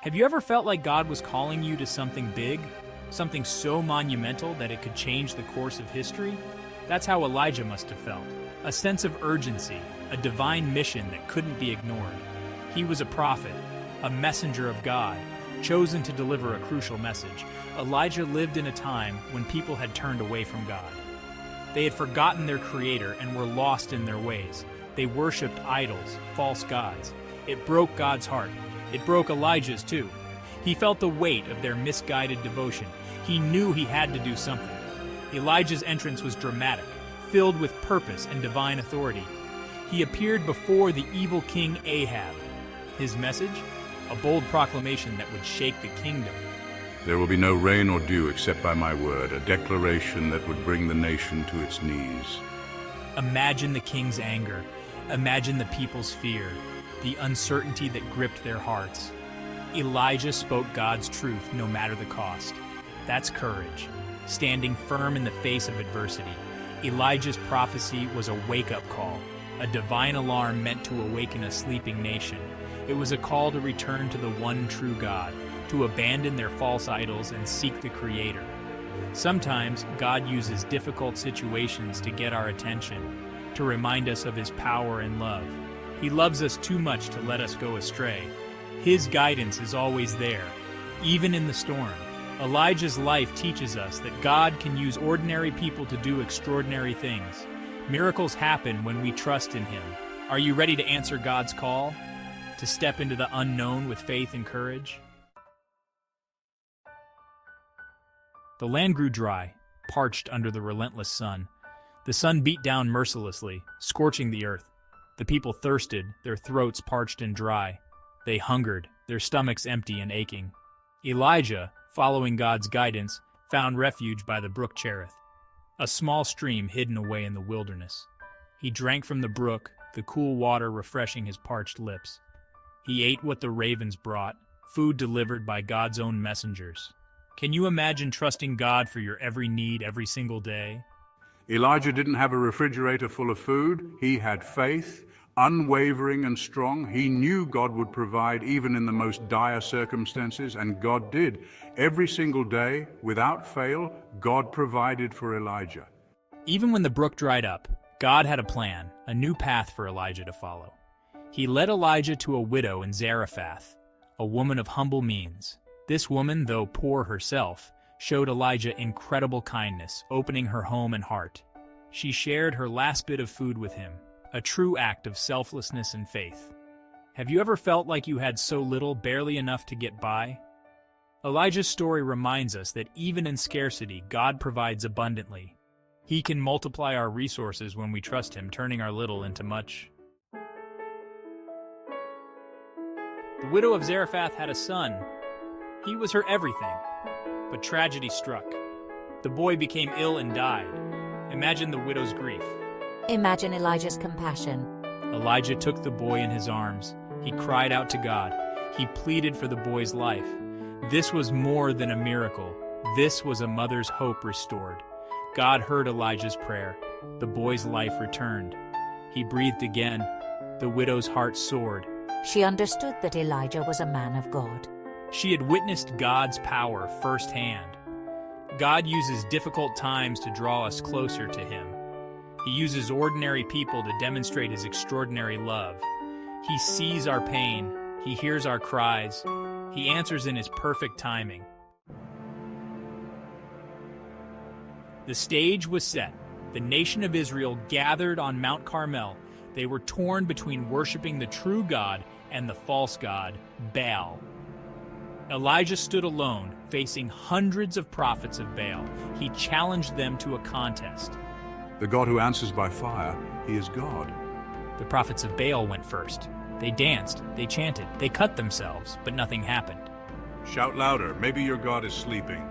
Have you ever felt like God was calling you to something big? Something so monumental that it could change the course of history? That's how Elijah must have felt. A sense of urgency, a divine mission that couldn't be ignored. He was a prophet, a messenger of God, chosen to deliver a crucial message. Elijah lived in a time when people had turned away from God. They had forgotten their Creator and were lost in their ways. They worshipped idols, false gods. It broke God's heart. It broke Elijah's too. He felt the weight of their misguided devotion. He knew he had to do something. Elijah's entrance was dramatic, filled with purpose and divine authority. He appeared before the evil king Ahab. His message? A bold proclamation that would shake the kingdom. There will be no rain or dew except by my word, a declaration that would bring the nation to its knees. Imagine the king's anger. Imagine the people's fear, the uncertainty that gripped their hearts. Elijah spoke God's truth no matter the cost. That's courage, standing firm in the face of adversity. Elijah's prophecy was a wake-up call, a divine alarm meant to awaken a sleeping nation. It was a call to return to the one true God, to abandon their false idols and seek the Creator. Sometimes God uses difficult situations to get our attention, to remind us of His power and love. He loves us too much to let us go astray. His guidance is always there, even in the storm. Elijah's life teaches us that God can use ordinary people to do extraordinary things. Miracles happen when we trust in Him. Are you ready to answer God's call? To step into the unknown with faith and courage? The land grew dry, parched under the relentless sun. The sun beat down mercilessly, scorching the earth. The people thirsted, their throats parched and dry. They hungered, their stomachs empty and aching. Elijah, following God's guidance, found refuge by the brook Cherith, a small stream hidden away in the wilderness. He drank from the brook, the cool water refreshing his parched lips. He ate what the ravens brought, food delivered by God's own messengers. Can you imagine trusting God for your every need every single day? Elijah didn't have a refrigerator full of food. He had faith, unwavering and strong. He knew God would provide even in the most dire circumstances, and God did. Every single day, without fail, God provided for Elijah. Even when the brook dried up, God had a plan, a new path for Elijah to follow. He led Elijah to a widow in Zarephath, a woman of humble means. This woman, though poor herself, showed Elijah incredible kindness, opening her home and heart. She shared her last bit of food with him, a true act of selflessness and faith. Have you ever felt like you had so little, barely enough to get by? Elijah's story reminds us that even in scarcity, God provides abundantly. He can multiply our resources when we trust Him, turning our little into much. The widow of Zarephath had a son. He was her everything. But tragedy struck. The boy became ill and died. Imagine the widow's grief. Imagine Elijah's compassion. Elijah took the boy in his arms. He cried out to God. He pleaded for the boy's life. This was more than a miracle. This was a mother's hope restored. God heard Elijah's prayer. The boy's life returned. He breathed again. The widow's heart soared. She understood that Elijah was a man of God. She had witnessed God's power firsthand. God uses difficult times to draw us closer to Him. He uses ordinary people to demonstrate His extraordinary love. He sees our pain. He hears our cries. He answers in His perfect timing. The stage was set. The nation of Israel gathered on Mount Carmel. They were torn between worshiping the true God and the false god, Baal. Elijah stood alone, facing hundreds of prophets of Baal. He challenged them to a contest. The God who answers by fire, He is God. The prophets of Baal went first. They danced, they chanted, they cut themselves, but nothing happened. Shout louder, maybe your God is sleeping.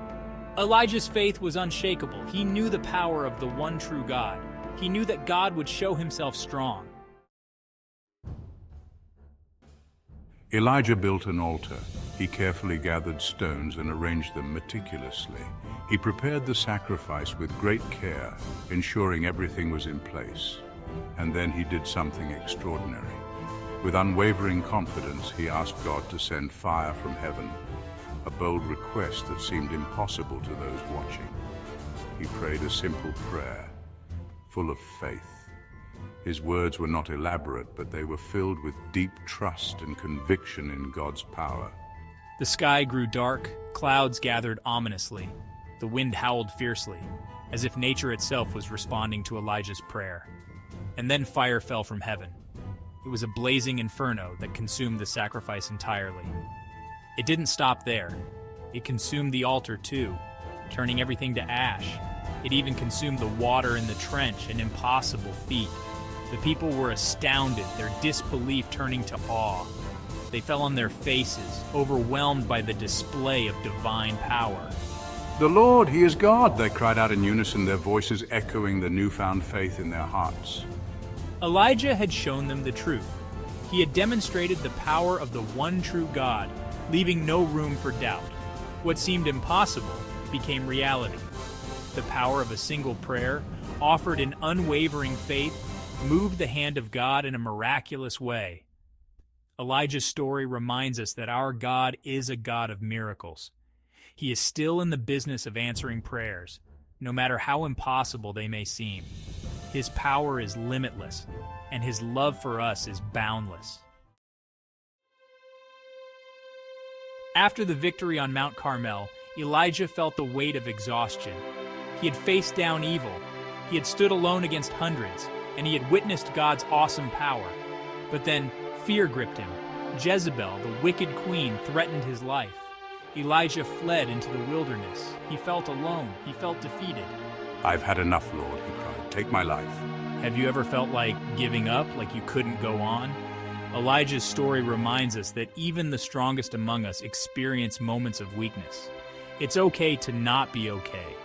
Elijah's faith was unshakable. He knew the power of the one true God. He knew that God would show Himself strong. Elijah built an altar. He carefully gathered stones and arranged them meticulously. He prepared the sacrifice with great care, ensuring everything was in place. And then he did something extraordinary. With unwavering confidence, he asked God to send fire from heaven, a bold request that seemed impossible to those watching. He prayed a simple prayer, full of faith. His words were not elaborate, but they were filled with deep trust and conviction in God's power. The sky grew dark, clouds gathered ominously. The wind howled fiercely, as if nature itself was responding to Elijah's prayer. And then fire fell from heaven. It was a blazing inferno that consumed the sacrifice entirely. It didn't stop there. It consumed the altar too, turning everything to ash. It even consumed the water in the trench, an impossible feat. The people were astounded, their disbelief turning to awe. They fell on their faces, overwhelmed by the display of divine power. "The Lord, he is God!" they cried out in unison, their voices echoing the newfound faith in their hearts. Elijah had shown them the truth. He had demonstrated the power of the one true God, leaving no room for doubt. What seemed impossible became reality. The power of a single prayer, offered in unwavering faith, moved the hand of God in a miraculous way. Elijah's story reminds us that our God is a God of miracles. He is still in the business of answering prayers, no matter how impossible they may seem. His power is limitless, and his love for us is boundless. After the victory on Mount Carmel, Elijah felt the weight of exhaustion. He had faced down evil, he had stood alone against hundreds, and he had witnessed God's awesome power. But then fear gripped him. Jezebel, the wicked queen, threatened his life. Elijah fled into the wilderness. He felt alone. He felt defeated. "I've had enough, Lord," he cried. "Take my life." Have you ever felt like giving up, like you couldn't go on? Elijah's story reminds us that even the strongest among us experience moments of weakness. It's okay to not be okay.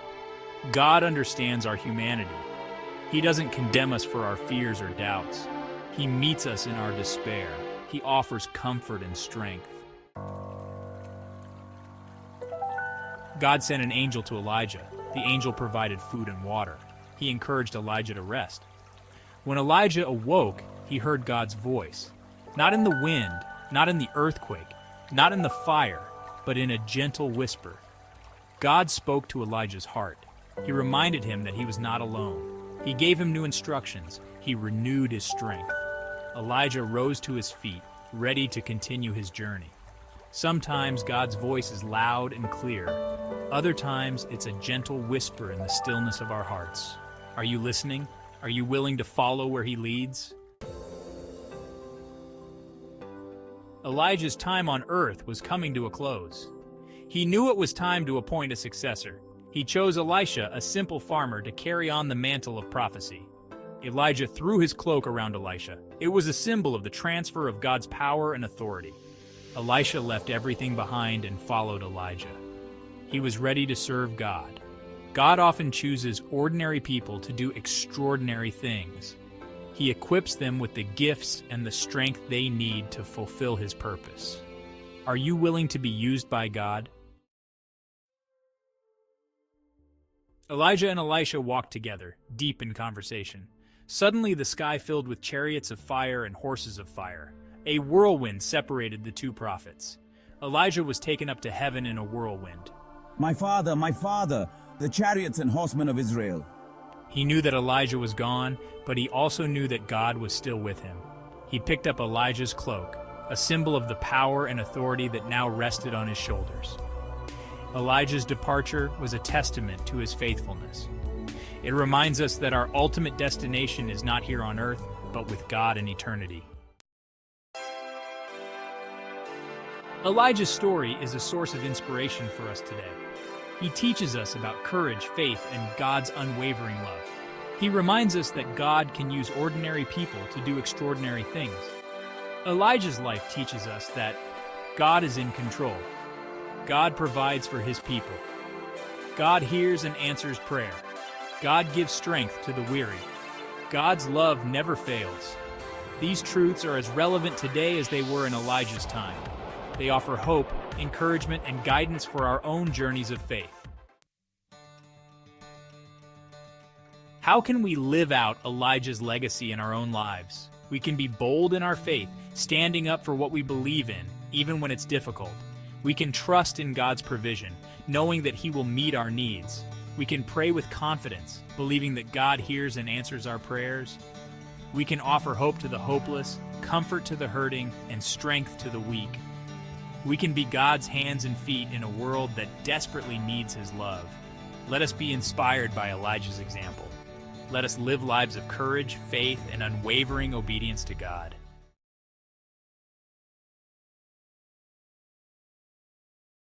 God understands our humanity. He doesn't condemn us for our fears or doubts. He meets us in our despair. He offers comfort and strength. God sent an angel to Elijah. The angel provided food and water. He encouraged Elijah to rest. When Elijah awoke, he heard God's voice. Not in the wind, not in the earthquake, not in the fire, but in a gentle whisper. God spoke to Elijah's heart. He reminded him that he was not alone. He gave him new instructions. He renewed his strength. Elijah rose to his feet, ready to continue his journey. Sometimes God's voice is loud and clear. Other times it's a gentle whisper in the stillness of our hearts. Are you listening? Are you willing to follow where he leads? Elijah's time on earth was coming to a close. He knew it was time to appoint a successor. He chose Elisha, a simple farmer, to carry on the mantle of prophecy. Elijah threw his cloak around Elisha. It was a symbol of the transfer of God's power and authority. Elisha left everything behind and followed Elijah. He was ready to serve God. God often chooses ordinary people to do extraordinary things. He equips them with the gifts and the strength they need to fulfill his purpose. Are you willing to be used by God? Elijah and Elisha walked together, deep in conversation. Suddenly the sky filled with chariots of fire and horses of fire. A whirlwind separated the two prophets. Elijah was taken up to heaven in a whirlwind. My father, the chariots and horsemen of Israel." He knew that Elijah was gone, but he also knew that God was still with him. He picked up Elijah's cloak, a symbol of the power and authority that now rested on his shoulders. Elijah's departure was a testament to his faithfulness. It reminds us that our ultimate destination is not here on earth, but with God in eternity. Elijah's story is a source of inspiration for us today. He teaches us about courage, faith, and God's unwavering love. He reminds us that God can use ordinary people to do extraordinary things. Elijah's life teaches us that God is in control. God provides for his people. God hears and answers prayer. God gives strength to the weary. God's love never fails. These truths are as relevant today as they were in Elijah's time. They offer hope, encouragement, and guidance for our own journeys of faith. How can we live out Elijah's legacy in our own lives? We can be bold in our faith, standing up for what we believe in, even when it's difficult. We can trust in God's provision, knowing that He will meet our needs. We can pray with confidence, believing that God hears and answers our prayers. We can offer hope to the hopeless, comfort to the hurting, and strength to the weak. We can be God's hands and feet in a world that desperately needs His love. Let us be inspired by Elijah's example. Let us live lives of courage, faith, and unwavering obedience to God.